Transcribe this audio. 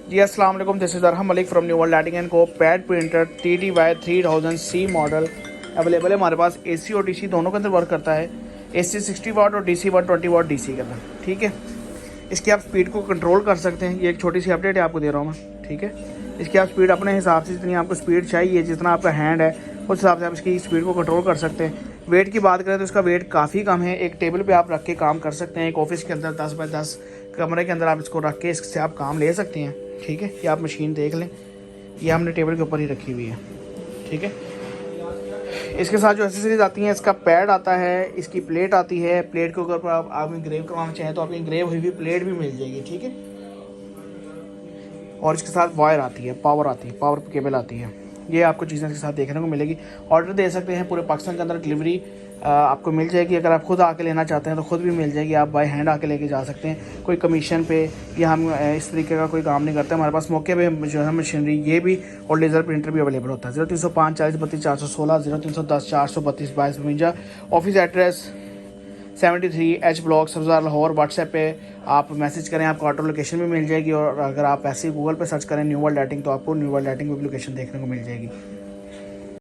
जी अस्सलाम वालेकुम, this is Arham Malik from New World Lighting and co. Pad printer TTY 3000C model available है हमारे पास। AC और DC दोनों के अंदर वर्क करता है। AC 60 वाट और DC 120 वाट DC के अंदर। ठीक है, इसकी आप स्पीड को कंट्रोल कर सकते हैं। ये एक छोटी सी अपडेट है आपको दे रहा हूँ मैं। ठीक है, इसकी आप स्पीड अपने हिसाब से, जितनी आपको स्पीड चाहिए, जितना आपका हैंड है उस हिसाब से आप इसकी स्पीड को कंट्रोल कर सकते हैं। वेट की बात करें तो इसका वेट काफ़ी कम है। एक टेबल पे आप रख के काम कर सकते हैं। एक ऑफिस के अंदर 10 बाय 10 कमरे के अंदर आप इसको रख के इससे आप काम ले सकते हैं। ठीक है, ये आप मशीन देख लें, ये हमने टेबल के ऊपर ही रखी हुई है। ठीक है, इसके साथ जो एसेसरीज आती हैं, इसका पैड आता है, इसकी प्लेट आती है। प्लेट के ऊपर आप इंग्रेव करवाना चाहें तो आपको इंग्रेव हुई हुई प्लेट भी मिल जाएगी। ठीक है, और इसके साथ वायर आती है, पावर आती है, पावर केबल आती है। ये आपको चीज़ें इसके साथ देखने को मिलेगी। ऑर्डर दे सकते हैं, पूरे पाकिस्तान के अंदर डिलीवरी आपको मिल जाएगी। अगर आप खुद आके लेना चाहते हैं तो खुद भी मिल जाएगी। आप बाय हैंड आके लेके जा सकते हैं। कोई कमीशन पे या हम इस तरीके का कोई काम नहीं करते। हमारे पास मौके पे जो है मशीनरी ये भी और लेज़र प्रिंटर भी अवेलेबल होता है। 0305 40 32 416, 0310 432 2252। Office address 73H block Sabzar Lahore. WhatsApp पे आप मैसेज करें, आपको ऑटो लोकेशन भी मिल जाएगी। और अगर आप ऐसे गूगल पे सर्च करें न्यू वर्ल्ड लाइटिंग तो आपको न्यू वर्ल्ड लाइटिंग की लोकेशन देखने को मिल जाएगी।